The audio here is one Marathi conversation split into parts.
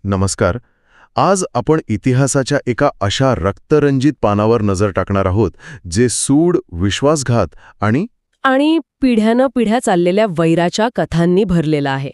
नमस्कार. आज आपण इतिहासाच्या एका अशा रक्तरंजित पानावर नजर टाकणार आहोत जे सूड, विश्वासघात आणि पिढ्यानं पिढ्या चाललेल्या वैराच्या कथांनी भरलेलं आहे.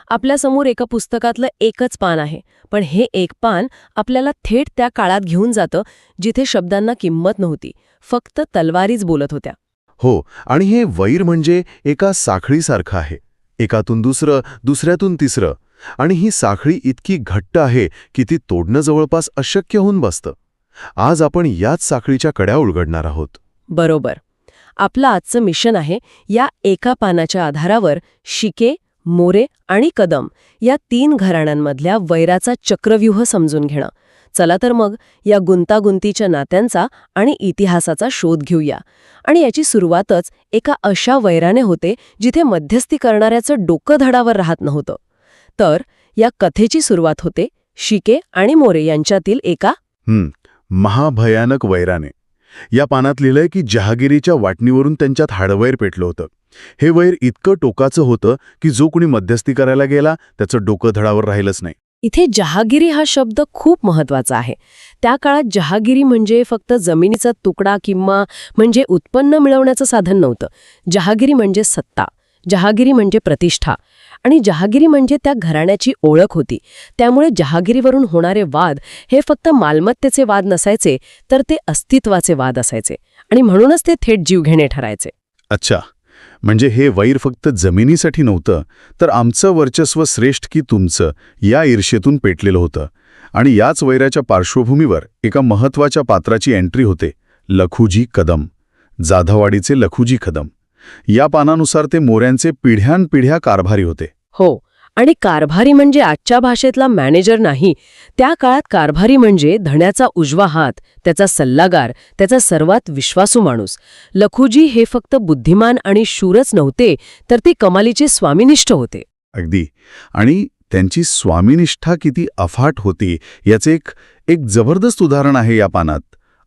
आपल्यासमोर एका पुस्तकातलं एकच पान आहे, पण हे एक पान आपल्याला थेट त्या काळात घेऊन जातं जिथे शब्दांना किंमत नव्हती, फक्त तलवारीच बोलत होत्या. हो, आणि हे वैर म्हणजे एका साखळीसारखं आहे. एकातून दुसरं, दुसऱ्यातून तिसरं, आणि ही साखळी इतकी घट्ट आहे की ती तोडणं जवळपास अशक्य होऊन बसतं. आज आपण याच साखळीच्या कड्या उलगडणार आहोत. बरोबर. आपलं आजचं मिशन आहे या एका पानाच्या आधारावर शिके, मोरे आणि कदम या 3 घराण्यांमधल्या वैराचा चक्रव्यूह समजून घेणं. चला तर मग या गुंतागुंतीच्या नात्यांचा आणि इतिहासाचा शोध घेऊया. आणि याची सुरुवातच एका अशा वैराने होते जिथे मध्यस्थी करणाऱ्याचं डोकं धडावर राहत नव्हतं. तर या कथेची सुरुवात होते शिके आणि मोरे यांच्यातील एका महाभयानक वैराने. या पानात लिहिलंय की जहागिरीच्या वाटणीवरून त्यांच्यात हाडवैर पेटलं होतं. हे वैर इतकं टोकाचं होतं की जो कुणी मध्यस्थी करायला गेला त्याचं डोकं धडावर राहिलंच नाही. इथे जहागिरी हा शब्द खूप महत्वाचा आहे. त्या काळात जहागिरी म्हणजे फक्त जमिनीचा तुकडा किंवा म्हणजे उत्पन्न मिळवण्याचं साधन नव्हतं. जहागिरी म्हणजे सत्ता, जहागिरी म्हणजे प्रतिष्ठा, आणि जहागिरी म्हणजे त्या घराण्याची ओळख होती. त्यामुळे जहागिरीवरून होणारे वाद हे फक्त मालमत्तेचे वाद नसायचे, तर ते अस्तित्वाचे वाद असायचे, आणि म्हणूनच ते थेट जीवघेणे ठरायचे. अच्छा, म्हणजे हे वैर फक्त जमिनीसाठी नव्हतं, तर आमचं वर्चस्व श्रेष्ठ की तुमचं या ईर्ष्येतून पेटलेलं होतं. आणि याच वैराच्या पार्श्वभूमीवर एका महत्त्वाच्या पात्राची एंट्री होते, लखुजी कदम, जाधववाडीचे लखुजी कदम. या पानानुसार ते मोऱ्यांचे पिढ्यानपिढ्या कारभारी होते. हो, आणि कारभारी म्हणजे आजच्या भाषेतला मॅनेजर नाही. त्या काळात कारभारी म्हणजे धण्याचा उजवा हात, त्याचा सल्लागार, त्याचा सर्वात विश्वासू माणूस. लखुजी हे फक्त बुद्धिमान आणि शूरच नव्हते, तर ते कमालीचे स्वामिनिष्ठ होते. अगदी. आणि त्यांची स्वामिनिष्ठा किती अफाट होती याचे एक जबरदस्त उदाहरण आहे या पानात.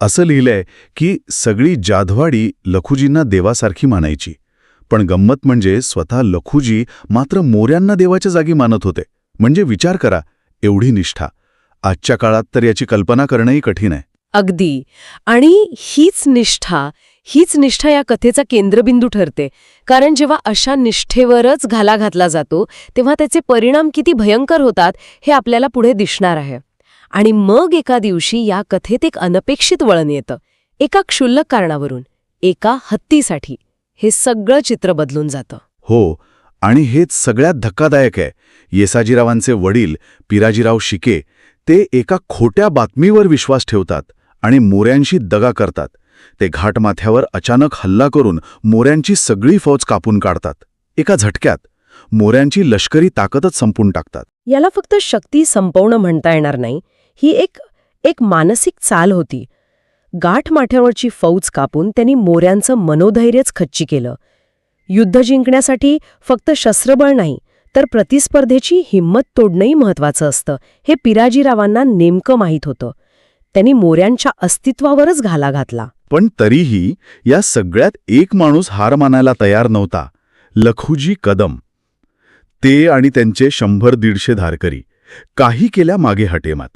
असं लिहिलंय की सगळी जाधवाडी लखुजींना देवासारखी मानायची. पण गंमत म्हणजे स्वतः लखुजी मात्र मोऱ्यांना देवाच्या जागी मानत होते. म्हणजे विचार करा, एवढी निष्ठा. आजच्या काळात तर याची कल्पना करणंही कठीण आहे. अगदी. आणि हीच निष्ठा या कथेचा केंद्रबिंदू ठरते. कारण जेव्हा अशा निष्ठेवरच घाला घातला जातो तेव्हा त्याचे परिणाम किती भयंकर होतात हे आपल्याला पुढे दिसणार आहे. आणि मग एका दिवशी या कथेत एक अनपेक्षित वळण येतं. एका क्षुल्लक कारणावरून, एका हत्तीसाठी हे सगळं चित्र बदलून जातं. हो, आणि हेच सगळ्यात धक्कादायक आहे. येसाजीरावांचे वडील पिराजीराव शिके ते एका खोट्या बातमीवर विश्वास ठेवतात आणि मोऱ्यांशी दगा करतात. ते घाटमाथ्यावर अचानक हल्ला करून मोऱ्यांची सगळी फौज कापून काढतात. एका झटक्यात मोऱ्यांची लष्करी ताकदच संपून टाकतात. याला फक्त शक्ती संपवणं म्हणता येणार नाही. ही एक मानसिक चाल होती. गाठमाथ्यावरची फौज कापून त्यांनी मोऱ्यांचं मनोधैर्यच खच्ची केलं. युद्ध जिंकण्यासाठी फक्त शस्त्रबळ नाही, तर प्रतिस्पर्धेची हिंमत तोडणंही महत्वाचं असतं. हे पिराजीरावांना नेमकं माहीत होतं. त्यांनी मोऱ्यांच्या अस्तित्वावरच घाला घातला. पण तरीही या सगळ्यात एक माणूस हार मानायला तयार नव्हता, लखुजी कदम. ते आणि त्यांचे 100-150 धारकरी काही केल्या मागे हटेमात.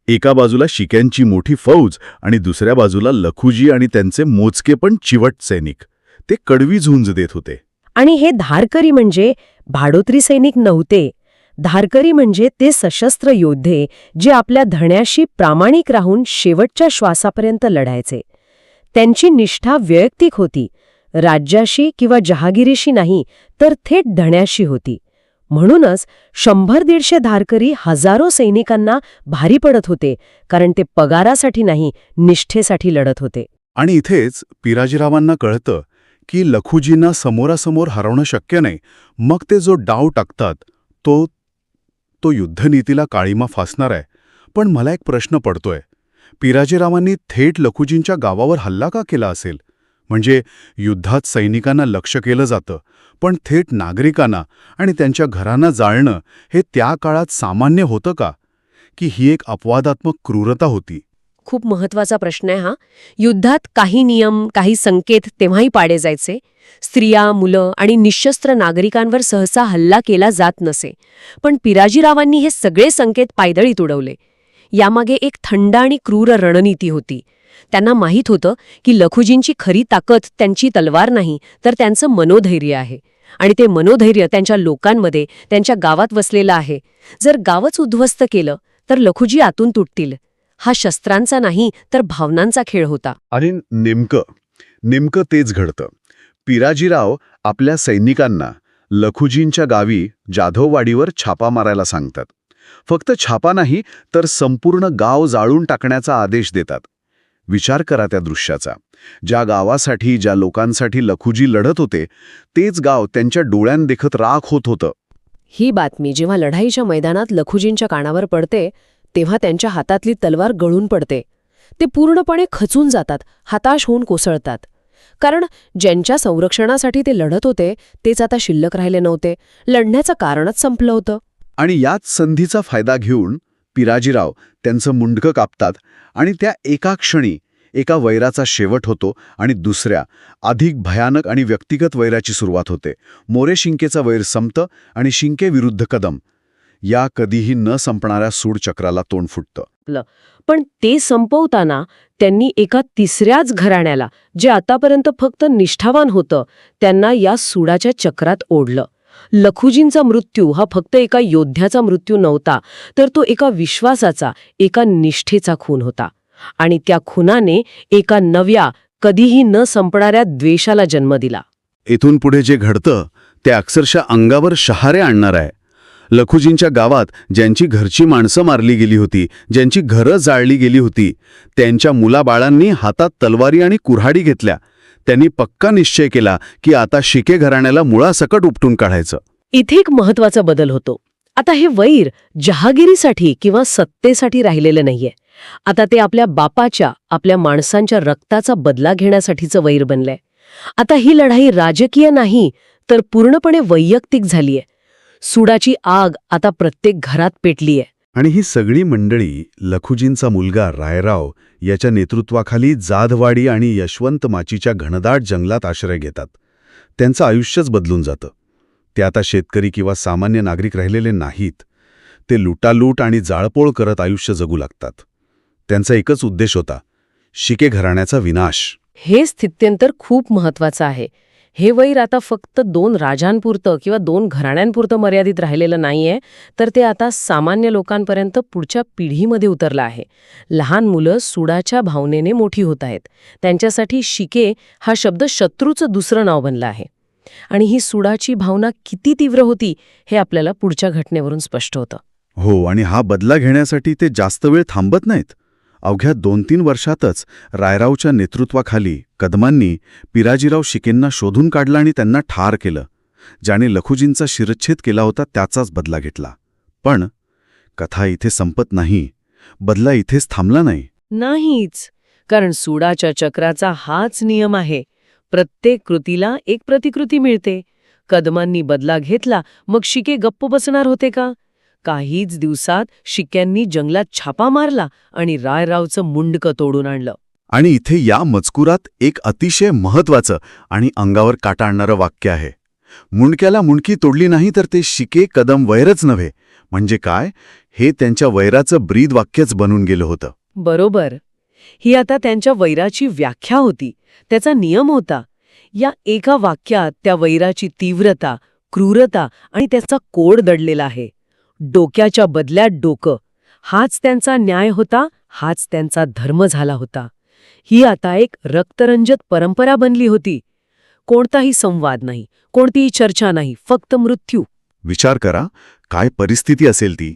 एका बाजूला शिक्यांची मोठी फौज आणि दुसऱ्या बाजूला लखुजी आणि त्यांचे मोजके पण चिवट सैनिक. ते कडवी झुंज देत होते. आणि हे धारकरी म्हणजे भाडोत्री सैनिक नव्हते. धारकरी म्हणजे ते सशस्त्र योद्धे जे आपल्या धण्याशी प्रामाणिक राहून शेवटच्या श्वासापर्यंत लढायचे. त्यांची निष्ठा वैयक्तिक होती, राज्याशी किंवा जहागिरीशी नाही, तर थेट धण्याशी होती. म्हणूनच 100-150 धारकरी हजारो सैनिकांना भारी पडत होते, कारण ते पगारासाठी नाही, निष्ठेसाठी लढत होते. आणि इथेच पिराजीरावांना कळतं की लखुजींना समोरासमोर हरवणं शक्य नाही. मग ते जो डाव टाकतात तो युद्धनीतीला काळीमा फासणार आहे. पण मला एक प्रश्न पडतोय, पिराजीरावांनी थेट लखुजींच्या गावावर हल्ला का केला असेल? म्हणजे युद्धात सैनिकांना लक्ष्य केलं जातं, पण थेट नागरिकांना आणि त्यांच्या घरांना जाळणं हे त्या काळात सामान्य होतं का? की ही एक अपवादात्मक क्रूरता होती? खूप महत्वाचा प्रश्न आहे हा. युद्धात काही नियम, काही संकेत तेव्हाही पाडे जायचे. स्त्रिया, मुलं आणि निशस्त्र नागरिकांवर सहसा हल्ला केला जात नसे. पण पिराजीरावांनी हे सगळे संकेत पायदळीत उडवले. यामागे एक थंड आणि क्रूर रणनीती होती. त्यांना माहीत होतं की लखुजींची खरी ताकद त्यांची तलवार नाही, तर त्यांचं मनोधैर्य आहे. आणि ते मनोधैर्य त्यांच्या लोकांमध्ये, त्यांच्या गावात वसलेलं आहे. जर गावच उद्ध्वस्त केलं तर लखुजी आतून तुटतील. हा शस्त्रांचा नाही, तर भावनांचा खेळ होता. आणि नेमकं तेच घडतं. पिराजीराव आपल्या सैनिकांना लखुजींच्या गावी जाधववाडीवर छापा मारायला सांगतात. फक्त छापा नाही, तर संपूर्ण गाव जाळून टाकण्याचा आदेश देतात. विचार करा त्या दृश्याचा. ज्या गावासाठी, ज्या लोकांसाठी लखुजी लढत होते, तेच गाव त्यांच्या डोळ्यांदेखत राख होत होतं. ही बातमी जेव्हा लढाईच्या मैदानात लखुजींच्या कानावर पडते, तेव्हा त्यांच्या हातातली तलवार गळून पडते. ते पूर्णपणे खचून जातात, हताश होऊन कोसळतात. कारण ज्यांच्या संरक्षणासाठी ते लढत होते, तेच आता शिल्लक राहिले नव्हते. लढण्याचं कारणच संपलं होतं. आणि याच संधीचा फायदा घेऊन पिराजीराव त्यांचं मुंडकं कापतात आणि त्या एका क्षणी एका वैराचा शेवट होतो आणि दुसऱ्या, अधिक भयानक आणि व्यक्तिगत वैराची सुरुवात होते. मोरे शिंकेचा वैर संपतं आणि शिंके विरुद्ध कदम या कधीही न संपणाऱ्या सूडचक्राला तोंड फुटतं. पण ते संपवताना त्यांनी एका तिसऱ्याच घराण्याला, जे आतापर्यंत फक्त निष्ठावान होतं, त्यांना या सूडाच्या चक्रात ओढलं. लखुजींचा मृत्यू हा फक्त एका योद्ध्याचा मृत्यू नव्हता, तर तो एका विश्वासाचा, एका निष्ठेचा खून होता. आणि त्या खुनाने एका नव्या, कधीही न संपणाऱ्या द्वेषाला जन्म दिला. इथून पुढे जे घडतं ते अक्षरशः अंगावर शहारे आणणार आहे. लखुजींच्या गावात ज्यांची घरची माणसं मारली गेली होती, ज्यांची घरं जाळली गेली होती, त्यांच्या मुलाबाळांनी हातात तलवारी आणि कुऱ्हाडी घेतल्या. त्यांनी पक्का निश्चय केला की आता शिके घराण्याला मुळासकट उपटून काढायचं. इथे एक महत्वाचा बदल होतो. आता हे वैर जहागिरीसाठी किंवा सत्तेसाठी राहिलेलं नाहीये. आता ते आपल्या बापाच्या, आपल्या माणसांच्या रक्ताचा बदला घेण्यासाठीचं वैर बनलंय. आता ही लढाई राजकीय नाही, तर पूर्णपणे वैयक्तिक झालीय. सुडाची आग आता प्रत्येक घरात पेटलीय. आणि ही सगळी मंडळी लखुजींचा मुलगा रायराव याच्या नेतृत्वाखाली जाधवाडी आणि यशवंत माचीच्या घनदाट जंगलात आश्रय घेतात. त्यांचं आयुष्यच बदलून जातं. ते आता शेतकरी किंवा सामान्य नागरिक राहिलेले नाहीत. ते लुटालूट आणि जाळपोळ करत आयुष्य जगू लागतात. त्यांचा एकच उद्देश होता, शिके घराण्याचा विनाश. हे स्थित्यंतर खूप महत्वाचं आहे. हे वैर आता फक्त 2 राजांपुरतं किंवा 2 घराण्यांपुरतं मर्यादित राहिलेलं नाहीये, तर ते आता सामान्य लोकांपर्यंत पुढच्या पिढीमध्ये उतरलं आहे. लहान मुलं सुडाच्या भावनेने मोठी होत आहेत. त्यांच्यासाठी शिके हा शब्द शत्रूचं दुसरं नाव बनलं आहे. आणि ही सुडाची भावना किती तीव्र होती, हे आपल्याला पुढच्या घटनेवरून स्पष्ट होतं. हो, आणि हा बदला घेण्यासाठी ते जास्त वेळ थांबत नाहीत. अवघ्या 2-3 वर्षातच रायरावच्या नेतृत्वाखाली कदमांनी पिराजीराव शिकेंना शोधून काढलं आणि त्यांना ठार केलं. ज्याने लखुजींचा शिरच्छेद केला होता त्याचाच बदला घेतला. पण कथा इथे संपत नाही. बदला इथेच थांबला नाही. नाहीच. कारण सुडाच्या चक्राचा हाच नियम आहे. प्रत्येक कृतीला एक प्रतिकृती मिळते. कदमांनी बदला घेतला, मग शिके गप्प बसणार होते का? काहीच दिवसात शिक्यांनी जंगलात छापा मारला आणि रायरावचं मुंडकं तोडून आणलं. आणि इथे या मजकुरात एक अतिशय महत्वाचं आणि अंगावर काटा आणणारं वाक्य आहे. मुंडक्याला मुंडकी तोडली नाही तर ते शिके कदम वैरच नव्हे. म्हणजे काय? हे त्यांच्या वैराचं ब्रीद वाक्यच बनून गेलं होतं. बरोबर. ही आता त्यांच्या वैराची व्याख्या होती, त्याचा नियम होता. या एका वाक्यात त्या वैराची तीव्रता, क्रूरता आणि त्याचा कोड दडलेला आहे. डोक्याच्या बदल्यात डोकं, हाच त्यांचा न्याय होता, हाच त्यांचा धर्म झाला होता. ही आता एक रक्तरंजक परंपरा बनली होती. कोणताही संवाद नाही, कोणतीही चर्चा नाही, फक्त मृत्यू. विचार करा, काय परिस्थिती असेल ती.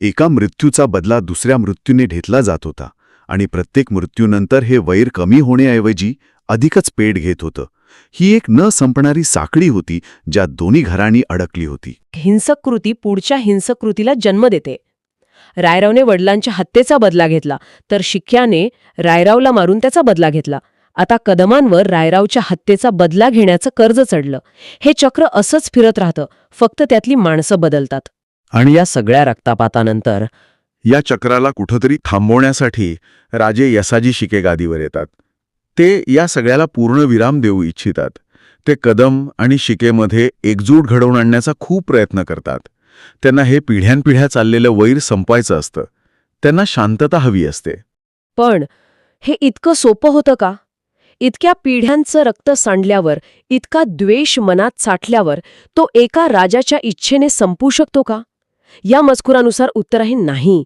एका मृत्यूचा बदला दुसऱ्या मृत्यूने घेतला जात होता आणि प्रत्येक मृत्यूनंतर हे वैर कमी होण्याऐवजी अधिकच पेट घेत होतं. ही एक न संपणारी साखळी होती, ज्यात दोन्ही घरांनी अडकली होती. हिंसक कृती पुढच्या हिंसक कृतीला जन्म देते. रायरावने वडिलांच्या हत्येचा बदला घेतला, तर शिक्याने रायरावला मारून त्याचा बदला घेतला. आता कदमांवर रायरावच्या हत्येचा बदला घेण्याचं कर्ज चढलं. हे चक्र असंच फिरत राहतं, फक्त त्यातली माणसं बदलतात. आणि या सगळ्या रक्तापातानंतर या चक्राला कुठंतरी थांबवण्यासाठी राजे यसाजी शिके गादीवर येतात. ते या सगळ्याला पूर्ण विराम देऊ इच्छितात. ते कदम आणि शिकेमध्ये एकजूट घडवून आणण्याचा खूप प्रयत्न करतात. त्यांना हे पिढ्यानपिढ्या चाललेलं वैर संपवायचं असतं. त्यांना शांतता हवी असते. पण हे इतकं सोपं होतं का? इतक्या पिढ्यांचं रक्त सांडल्यावर, इतका द्वेष मनात साठल्यावर तो एका राजाच्या इच्छेने संपू शकतो का? या मजकुरानुसार उत्तर आहे नाही.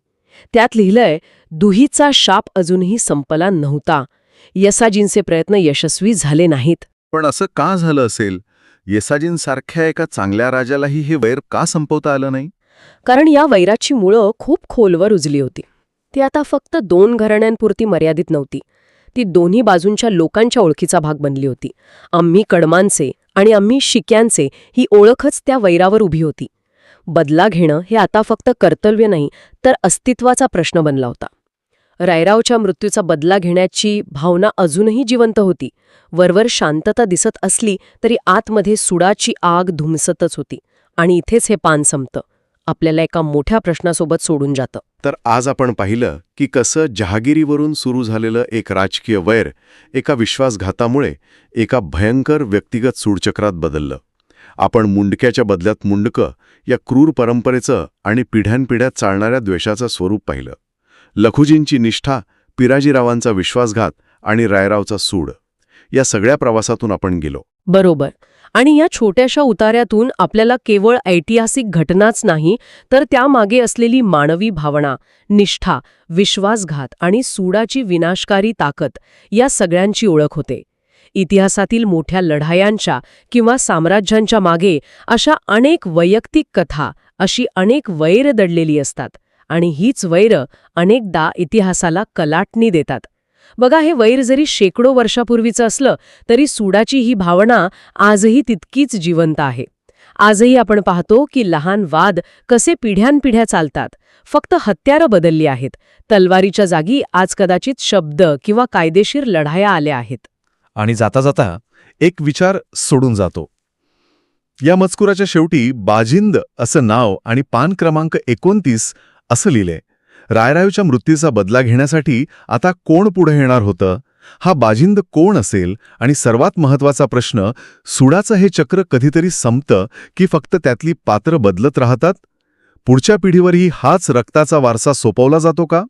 त्यात लिहिलंय, दुहीचा शाप अजूनही संपला नव्हता. यसाजींचे प्रयत्न यशस्वी झाले नाहीत. पण असं का झालं असेल? येसाजींसारख्या एका चांगल्या राजालाही हे वैर का संपवता आलं नाही? कारण या वैराची मुळं खूप खोलवर रुजली होती. ती आता फक्त 2 घराण्यांपुरती मर्यादित नव्हती. ती दोन्ही बाजूंच्या लोकांच्या ओळखीचा भाग बनली होती. आम्ही कडमांचे आणि आम्ही शिक्यांचे ही ओळखच त्या वैरावर उभी होती. बदला घेणं हे आता फक्त कर्तव्य नाही, तर अस्तित्वाचा प्रश्न बनला होता. रायरावच्या मृत्यूचा बदला घेण्याची भावना अजूनही जिवंत होती. वरवर शांतता दिसत असली तरी आतमध्ये सुडाची आग धुमसतच होती. आणि इथेच हे पान संपतं. आपल्याला एका मोठ्या प्रश्नासोबत सोडून जातं. तर आज आपण पाहिलं की कसं जहागिरीवरून सुरू झालेलं एक राजकीय वैर एका विश्वासघातामुळे एका भयंकर व्यक्तिगत सूडचक्रात बदललं. आपण मुंडक्याच्या बदल्यात मुंडकं या क्रूर परंपरेचं आणि पिढ्यानपिढ्यात चालणाऱ्या द्वेषाचं स्वरूप पाहिलं. लखुजींची निष्ठा, पिराजीरावांचा विश्वासघात आणि रायरावचा सूड या सगळ्या प्रवासातून आपण गेलो. बरोबर. आणि या छोट्याशा उतार्यातून आपल्याला केवळ ऐतिहासिक घटनाच नाही, तर त्यामागे असलेली मानवी भावना, निष्ठा, विश्वासघात आणि सूडाची विनाशकारी ताकद या सगळ्यांची ओळख होते. इतिहासातील मोठ्या लढायांच्या किंवा साम्राज्यांच्या मागे अशा अनेक वैयक्तिक कथा, अशी अनेक वैर दडलेली असतात. आणि हीच वैर अनेकदा इतिहासाला कलाटणी देतात. बघा, हे वैर जरी शेकडो वर्षापूर्वीचं असलं तरी सूडाची ही भावना आजही तितकीच जिवंत आहे. आजही आपण पाहतो की लहान वाद कसे पिढ्यानपिढ्या चालतात. फक्त हत्यारं बदलली आहेत. तलवारीच्या जागी आज कदाचित शब्द किंवा कायदेशीर लढाया आल्या आहेत. आणि जाता जाता एक विचार सोडून जातो. या मजकुराच्या शेवटी बाजिंद असं नाव आणि पान क्रमांक 29 असं लिहिलंय. रायरावच्या मृत्यूचा बदला घेण्यासाठी आता कोण पुढे येणार होतं? हा बाजिंद कोण असेल? आणि सर्वात महत्वाचा प्रश्न, सूडाचं हे चक्र कधीतरी संपतं की फक्त त्यातली पात्र बदलत राहतात? पुढच्या पिढीवरही हाच रक्ताचा वारसा सोपवला जातो का?